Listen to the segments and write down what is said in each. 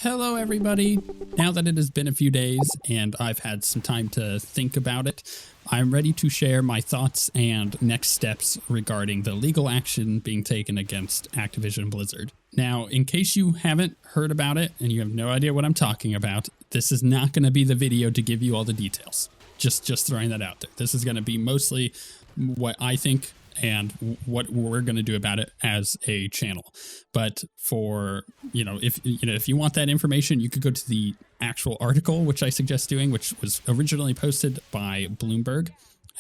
Hello, everybody. Now that it has been a few days and I've had some time to think about it, I'm ready to share my thoughts and next steps regarding the legal action being taken against Activision Blizzard. Now, in case you haven't heard about it and you have no idea what I'm talking about, this is not going to be the video to give you all the details. Just throwing that out there. This is going to be mostly what I think and what we're going to do about it as a channel. But for, if you want that information, you could go to the actual article, which I suggest doing, which was originally posted by Bloomberg.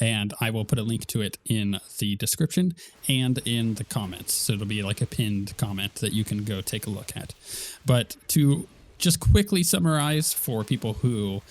And I will put a link to it in the description and in the comments. So it'll be like a pinned comment that you can go take a look at. But to just quickly summarize for people who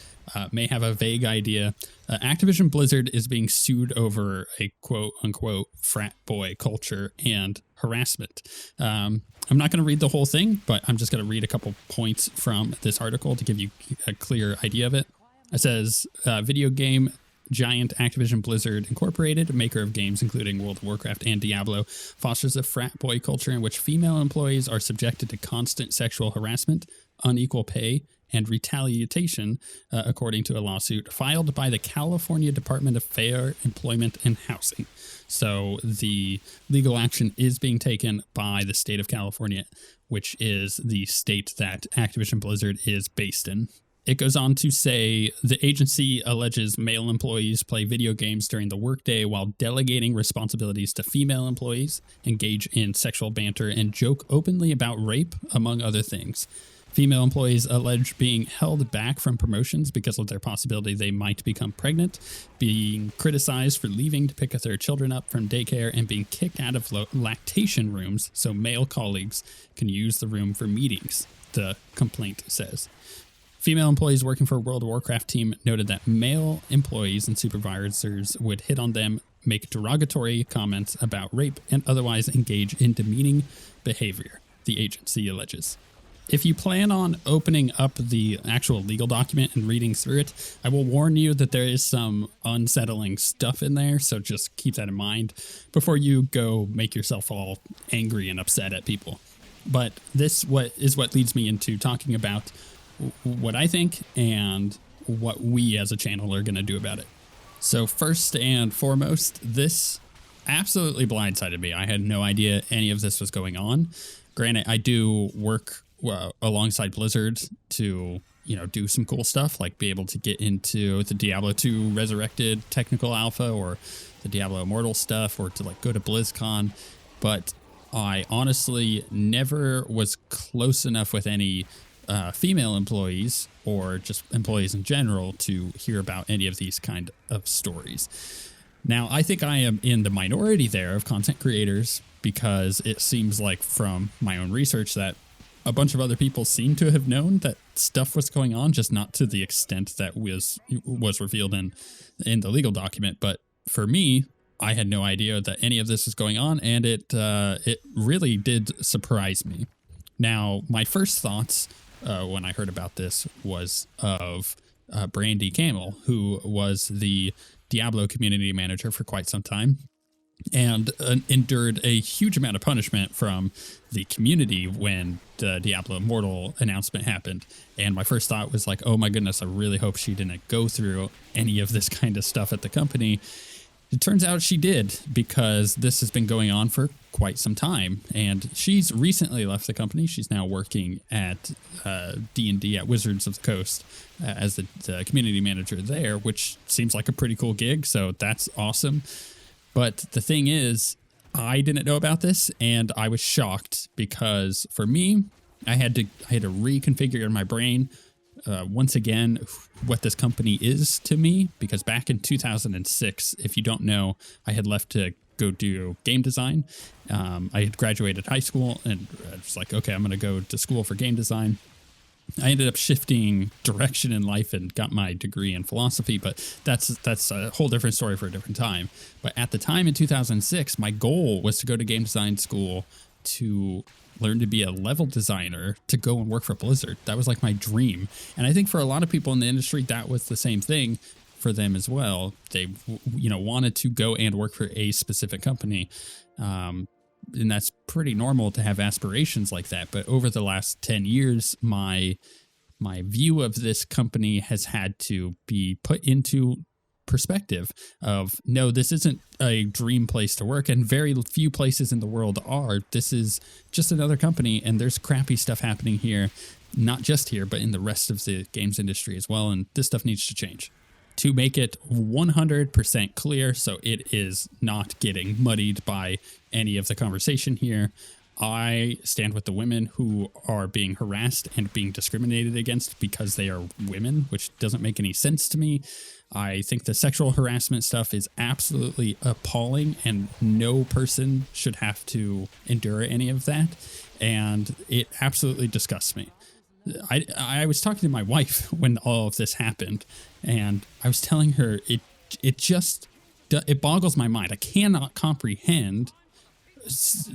may have a vague idea, Activision Blizzard is being sued over a quote-unquote frat boy culture and harassment. I'm not going to read the whole thing, but I'm just going to read a couple points from this article to give you a clear idea of it. It says, video game giant Activision Blizzard Incorporated, maker of games including World of Warcraft and Diablo, fosters a frat boy culture in which female employees are subjected to constant sexual harassment, unequal pay, and retaliation, according to a lawsuit filed by the California Department of Fair Employment and Housing. So the legal action is being taken by the state of California, which is the state that Activision Blizzard is based in. It goes on to say the agency alleges male employees play video games during the workday while delegating responsibilities to female employees, engage in sexual banter, and joke openly about rape, among other things. Female employees allege being held back from promotions because of their possibility they might become pregnant, being criticized for leaving to pick their children up from daycare, and being kicked out of lactation rooms so male colleagues can use the room for meetings, the complaint says. Female employees working for a World of Warcraft team noted that male employees and supervisors would hit on them, make derogatory comments about rape, and otherwise engage in demeaning behavior, the agency alleges. If you plan on opening up the actual legal document and reading through it, I will warn you that there is some unsettling stuff in there, so just keep that in mind before you go make yourself all angry and upset at people. But this is what leads me into talking about what I think and what we as a channel are going to do about it. So first and foremost, this absolutely blindsided me. I had no idea any of this was going on. Granted, I do work alongside Blizzard to, do some cool stuff, like be able to get into the Diablo 2 Resurrected technical alpha or the Diablo Immortal stuff, or to go to BlizzCon. But I honestly never was close enough with any female employees or just employees in general to hear about any of these kind of stories. Now, I think I am in the minority there of content creators, because it seems like from my own research that a bunch of other people seem to have known that stuff was going on, just not to the extent that was revealed in the legal document. But for me, I had no idea that any of this was going on, and it really did surprise me. Now, my first thoughts when I heard about this was of Brandy Camel, who was the Diablo community manager for quite some time, and endured a huge amount of punishment from the community when the Diablo Immortal announcement happened. And my first thought was like, oh my goodness, I really hope she didn't go through any of this kind of stuff at the company. It turns out she did, because this has been going on for quite some time. And she's recently left the company. She's now working at D&D at Wizards of the Coast as the community manager there, which seems like a pretty cool gig. So that's awesome. But the thing is, I didn't know about this, and I was shocked, because for me, I had to reconfigure in my brain once again what this company is to me, because back in 2006, if you don't know, I had left to go do game design. I had graduated high school, and I was like, okay, I'm going to go to school for game design. I ended up shifting direction in life and got my degree in philosophy, but that's a whole different story for a different time. But at the time in 2006, my goal was to go to game design school to learn to be a level designer to go and work for Blizzard. That was like my dream. And I think for a lot of people in the industry, that was the same thing for them as well. They, wanted to go and work for a specific company. that's pretty normal to have aspirations like that. But over the last 10 years, my view of this company has had to be put into perspective of, no, this isn't a dream place to work, and very few places in the world are. This is just another company, and there's crappy stuff happening here, not just here, but in the rest of the games industry as well, and this stuff needs to change. To make it 100% clear, so it is not getting muddied by any of the conversation here, I stand with the women who are being harassed and being discriminated against because they are women, which doesn't make any sense to me. I think the sexual harassment stuff is absolutely appalling, and no person should have to endure any of that. And it absolutely disgusts me. I was talking to my wife when all of this happened, and I was telling her it boggles my mind. I cannot comprehend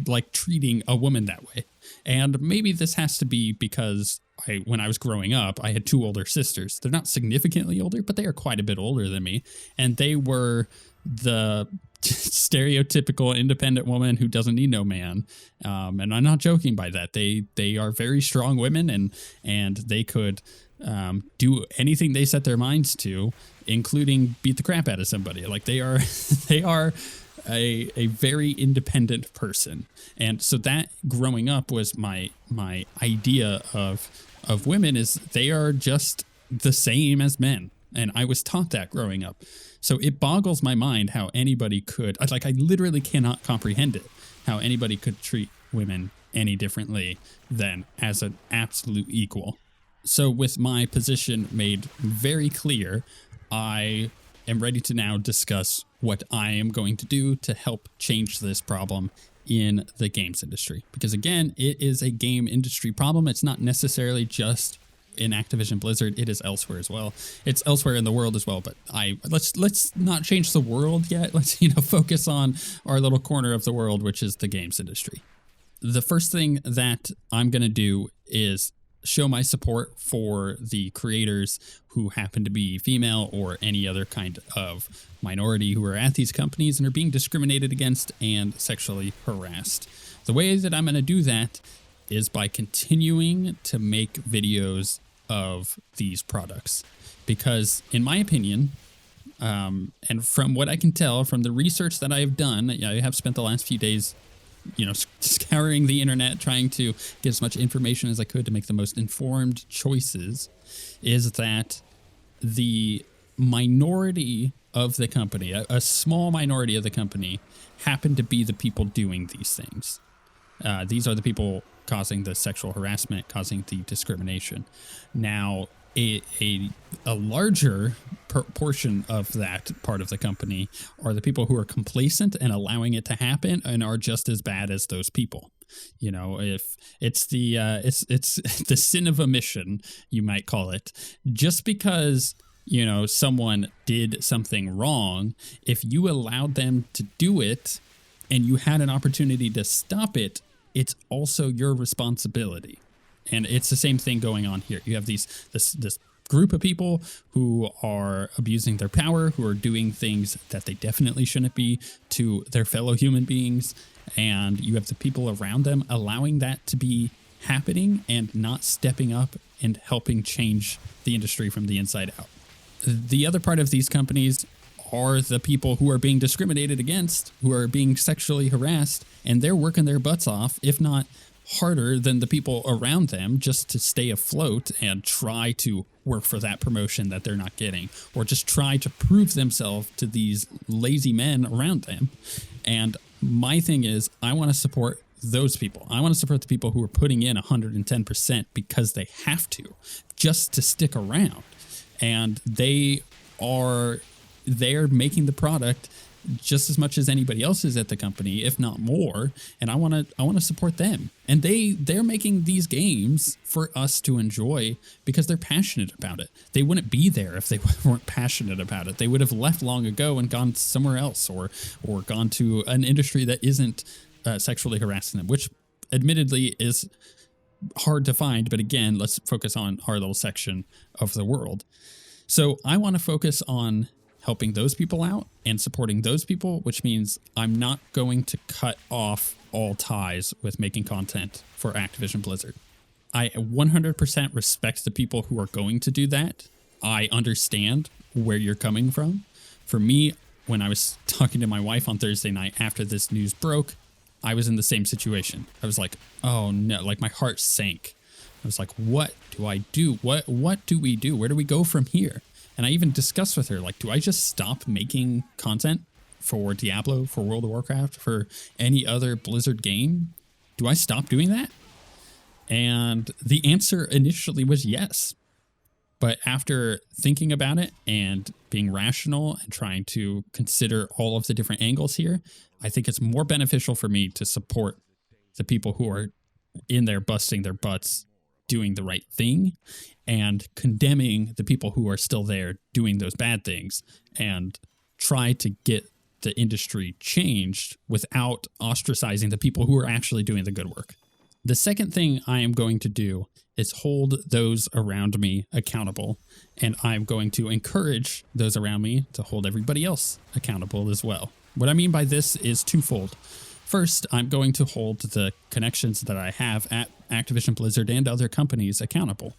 like treating a woman that way. And maybe this has to be because when I was growing up, I had 2 older sisters. They're not significantly older, but they are quite a bit older than me. And they were the stereotypical independent woman who doesn't need no man. And I'm not joking by that. They are very strong women, and they could do anything they set their minds to, including beat the crap out of somebody. Like they are a very independent person. And so that growing up was my idea of women, is they are just the same as men. And I was taught that growing up. So it boggles my mind how anybody could, I literally cannot comprehend it, how anybody could treat women any differently than as an absolute equal. So with my position made very clear, I am ready to now discuss what I am going to do to help change this problem in the games industry. Because again, it is a game industry problem. It's not necessarily just in Activision Blizzard, it is elsewhere as well. It's elsewhere in the world as well, but let's not change the world yet. Let's focus on our little corner of the world, which is the games industry. The first thing that I'm going to do is show my support for the creators who happen to be female or any other kind of minority who are at these companies and are being discriminated against and sexually harassed. The way that I'm going to do that is by continuing to make videos of these products. Because in my opinion, and from what I can tell from the research that I have done, I have spent the last few days scouring the internet, trying to get as much information as I could to make the most informed choices, is that the minority of the company, a small minority of the company, happen to be the people doing these things. These are the people causing the sexual harassment, causing the discrimination. Now, a larger portion of that part of the company are the people who are complacent and allowing it to happen and are just as bad as those people. If it's it's the sin of omission, you might call it. Just because someone did something wrong, if you allowed them to do it and you had an opportunity to stop it, it's also your responsibility. And it's the same thing going on here. You have this group of people who are abusing their power, who are doing things that they definitely shouldn't be to their fellow human beings. And you have the people around them allowing that to be happening and not stepping up and helping change the industry from the inside out. The other part of these companies are the people who are being discriminated against, who are being sexually harassed, and they're working their butts off, if not harder than the people around them, just to stay afloat and try to work for that promotion that they're not getting, or just try to prove themselves to these lazy men around them. And my thing is, I want to support those people. I want to support the people who are putting in 110% because they have to, just to stick around. And they're making the product just as much as anybody else is at the company, if not more. And I want to support them. And they're making these games for us to enjoy because they're passionate about it. They wouldn't be there if they weren't passionate about it. They would have left long ago and gone somewhere else, or gone to an industry that isn't sexually harassing them, which admittedly is hard to find. But again, let's focus on our little section of the world. So I want to focus on helping those people out and supporting those people, which means I'm not going to cut off all ties with making content for Activision Blizzard. I 100% respect the people who are going to do that. I understand where you're coming from. For me, when I was talking to my wife on Thursday night after this news broke, I was in the same situation. I was like, oh no, like my heart sank. I was like, what do I do? What do we do? Where do we go from here? And I even discussed with her, like, do I just stop making content for Diablo, for World of Warcraft, for any other Blizzard game? Do I stop doing that? And the answer initially was yes. But after thinking about it and being rational and trying to consider all of the different angles here, I think it's more beneficial for me to support the people who are in there busting their butts doing the right thing and condemning the people who are still there doing those bad things, and try to get the industry changed without ostracizing the people who are actually doing the good work. The second thing I am going to do is hold those around me accountable, and I'm going to encourage those around me to hold everybody else accountable as well. What I mean by this is twofold. First, I'm going to hold the connections that I have at Activision Blizzard and other companies accountable.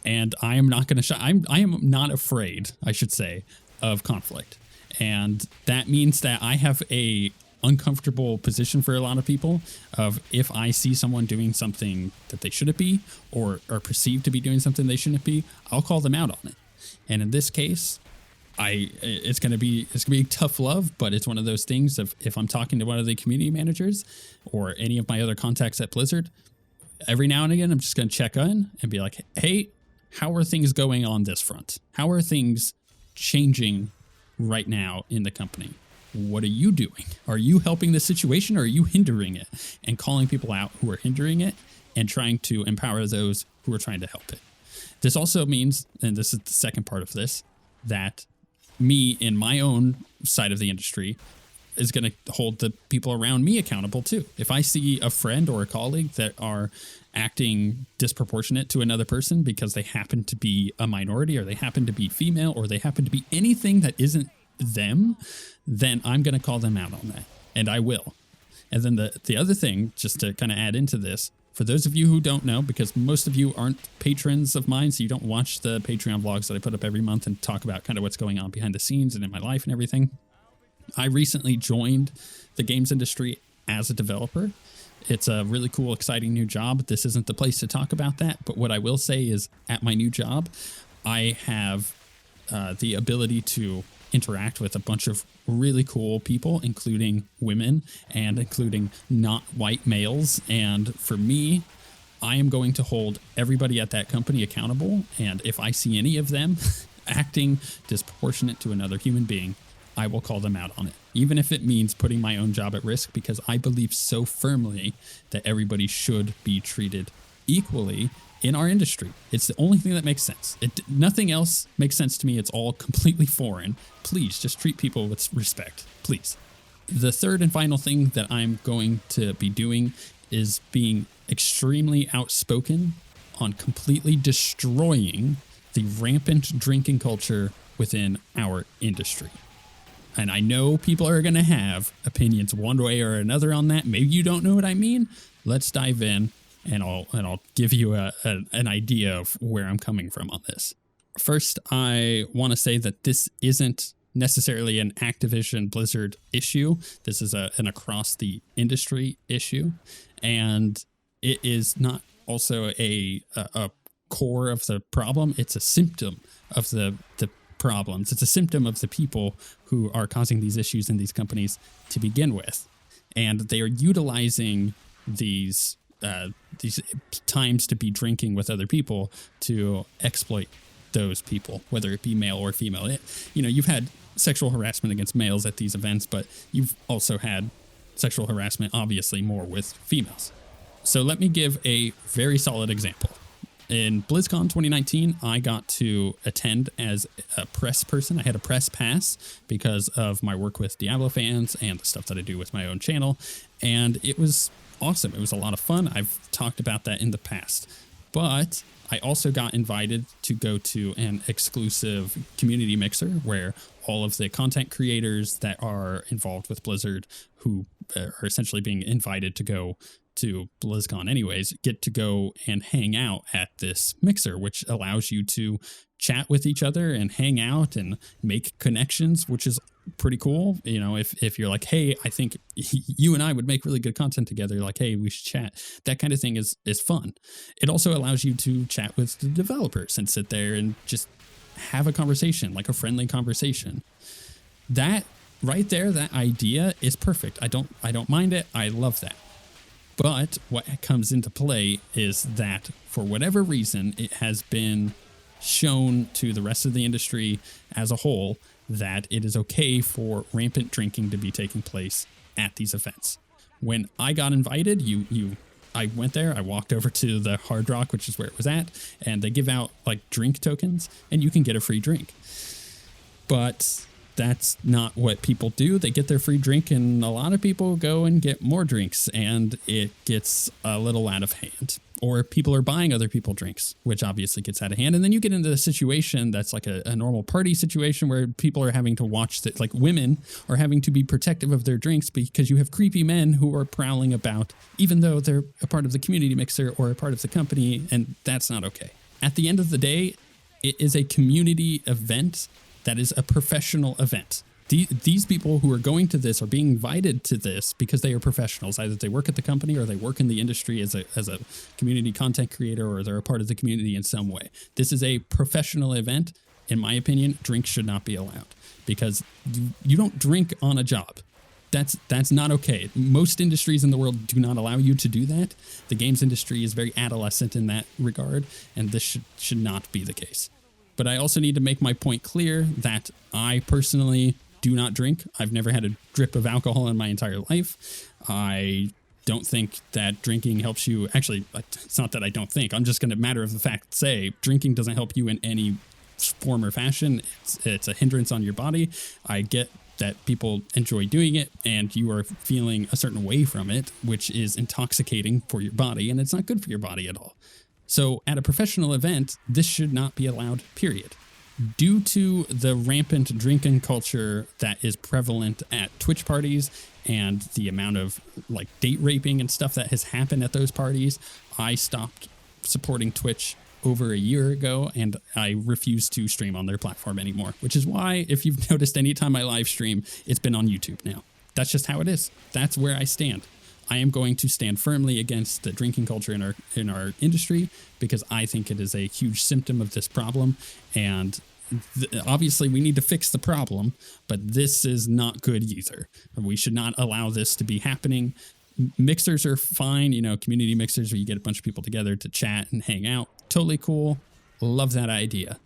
And I am not going to I am not afraid, I should say, of conflict. And that means that I have a uncomfortable position for a lot of people of, if I see someone doing something that they shouldn't be, or are perceived to be doing something they shouldn't be, I'll call them out on it. And in this case, it's gonna be tough love, but it's one of those things of, if I'm talking to one of the community managers or any of my other contacts at Blizzard, every now and again I'm just gonna check in and be like, hey, how are things going on this front? How are things changing right now in the company? What are you doing? Are you helping the situation, or are you hindering it? And calling people out who are hindering it and trying to empower those who are trying to help it. This also means, and this is the second part of this, that me in my own side of the industry is going to hold the people around me accountable too. If I see a friend or a colleague that are acting disproportionate to another person because they happen to be a minority, or they happen to be female, or they happen to be anything that isn't them, then I'm going to call them out on that, and I will. And then the other thing, just to kind of add into this, for those of you who don't know, because most of you aren't patrons of mine, so you don't watch the Patreon vlogs that I put up every month and talk about kind of what's going on behind the scenes and in my life and everything, I recently joined the games industry as a developer. It's a really cool, exciting new job. This isn't the place to talk about that, but what I will say is, at my new job, I have the ability to interact with a bunch of really cool people, including women and including not white males. And for me, I am going to hold everybody at that company accountable. And if I see any of them acting disproportionate to another human being, I will call them out on it, even if it means putting my own job at risk, because I believe so firmly that everybody should be treated equally in our industry. It's the only thing that makes sense. Nothing else makes sense to me. It's all completely foreign. Please just treat people with respect, please. The third and final thing that I'm going to be doing is being extremely outspoken on completely destroying the rampant drinking culture within our industry. And I know people are going to have opinions one way or another on that. Maybe you don't know what I mean. Let's dive in, and I'll give you an idea of where I'm coming from on this. First, I want to say that this isn't necessarily an Activision Blizzard issue. This is an across the industry issue, and it is not also a core of the problem. It's a symptom of the problems. It's a symptom of the people who are causing these issues in these companies to begin with, and they are utilizing these times to be drinking with other people to exploit those people, whether it be male or female. You've had sexual harassment against males at these events, but you've also had sexual harassment, obviously, more with females. So let me give a very solid example. In BlizzCon 2019, I got to attend as a press person. I had a press pass because of my work with Diablo fans and the stuff that I do with my own channel, and it was awesome. It was a lot of fun. I've talked about that in the past, but I also got invited to go to an exclusive community mixer where all of the content creators that are involved with Blizzard, who are essentially being invited to go to BlizzCon anyways, get to go and hang out at this mixer, which allows you to chat with each other and hang out and make connections, which is pretty cool. You know, if you're like, hey, I think you and I would make really good content together, like, hey, we should chat. That kind of thing is fun. It also allows you to chat with the developers and sit there and just have a conversation, like a friendly conversation. That right there, that idea is perfect. I don't mind it. I love that. But what comes into play is that for whatever reason, it has been shown to the rest of the industry as a whole that it is okay for rampant drinking to be taking place at these events. When I got invited, I went there, I walked over to the Hard Rock, which is where it was at, and they give out like drink tokens and you can get a free drink. But that's not what people do. They get their free drink and a lot of people go and get more drinks and it gets a little out of hand. Or people are buying other people drinks, which obviously gets out of hand. And then you get into the situation that's like a normal party situation where people are having to watch that, like women are having to be protective of their drinks because you have creepy men who are prowling about, even though they're a part of the community mixer or a part of the company, and that's not okay. At the end of the day, it is a community event that is a professional event. These people who are going to this are being invited to this because they are professionals. Either they work at the company or they work in the industry as a community content creator, or they're a part of the community in some way. This is a professional event. In my opinion, drinks should not be allowed because you don't drink on a job. That's not okay. Most industries in the world do not allow you to do that. The games industry is very adolescent in that regard, and this should not be the case. But I also need to make my point clear that I personally do not drink. I've never had a drip of alcohol in my entire life. I don't think that drinking helps you. Actually, it's not that I don't think. I'm just going to matter of the fact say drinking doesn't help you in any form or fashion. It's a hindrance on your body. I get that people enjoy doing it and you are feeling a certain way from it, which is intoxicating for your body, and it's not good for your body at all. So at a professional event, this should not be allowed, period. Due to the rampant drinking culture that is prevalent at Twitch parties and the amount of like date raping and stuff that has happened at those parties, I stopped supporting Twitch over a year ago and I refuse to stream on their platform anymore, which is why if you've noticed anytime I live stream, it's been on YouTube now. That's just how it is. That's where I stand. I am going to stand firmly against the drinking culture in our industry because I think it is a huge symptom of this problem. And obviously we need to fix the problem, but this is not good either. We should not allow this to be happening. Mixers are fine, you know, community mixers where you get a bunch of people together to chat and hang out. Totally cool. Love that idea.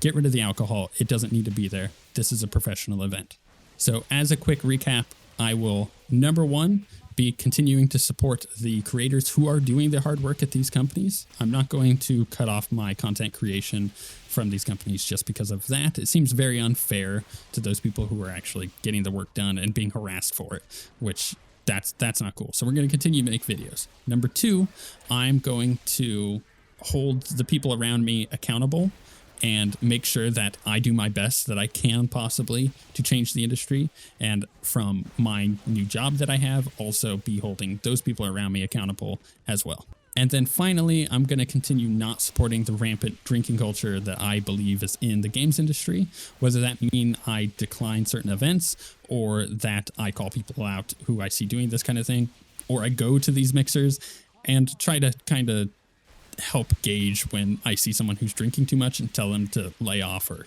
Get rid of the alcohol. It doesn't need to be there. This is a professional event. So as a quick recap, I will, number one, be continuing to support the creators who are doing the hard work at these companies. I'm not going to cut off my content creation from these companies just because of that. It seems very unfair to those people who are actually getting the work done and being harassed for it, which that's not cool. So we're going to continue to make videos. Number two, I'm going to hold the people around me accountable and make sure that I do my best that I can possibly to change the industry. And from my new job that I have, also be holding those people around me accountable as well. And then finally, I'm going to continue not supporting the rampant drinking culture that I believe is in the games industry, whether that mean I decline certain events or that I call people out who I see doing this kind of thing, or I go to these mixers and try to kind of help gauge when I see someone who's drinking too much and tell them to lay off or,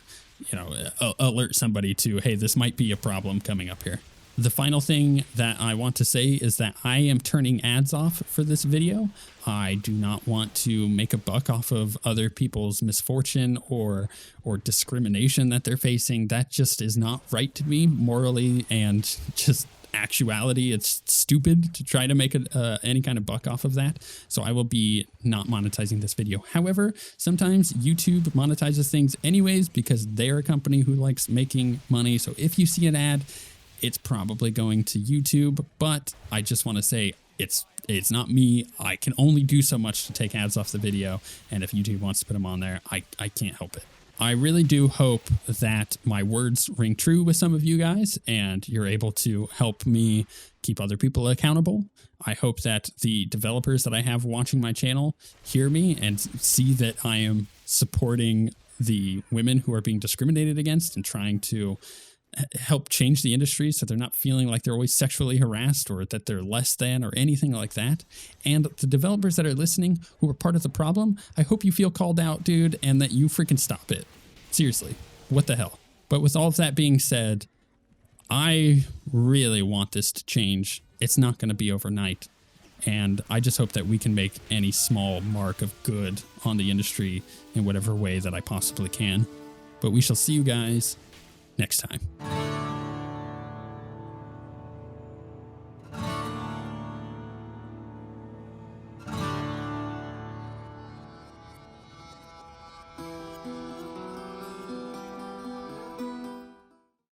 you know, alert somebody to, hey, this might be a problem coming up here. The final thing that I want to say is that I am turning ads off for this video. I do not want to make a buck off of other people's misfortune or discrimination that they're facing. That just is not right to me morally and just actuality. It's stupid to try to make any kind of buck off of that. So I will be not monetizing this video. However, sometimes YouTube monetizes things anyways because they're a company who likes making money. So if you see an ad, it's probably going to YouTube, but I just want to say it's not me. I can only do so much to take ads off the video. And if YouTube wants to put them on there, I can't help it. I really do hope that my words ring true with some of you guys and you're able to help me keep other people accountable. I hope that the developers that I have watching my channel hear me and see that I am supporting the women who are being discriminated against and trying to help change the industry so they're not feeling like they're always sexually harassed or that they're less than or anything like that. And the developers that are listening who are part of the problem, I hope you feel called out, dude, and that you freaking stop it. Seriously, what the hell? But with all of that being said, I really want this to change. It's not going to be overnight. And I just hope that we can make any small mark of good on the industry in whatever way that I possibly can. But we shall see you guys next time.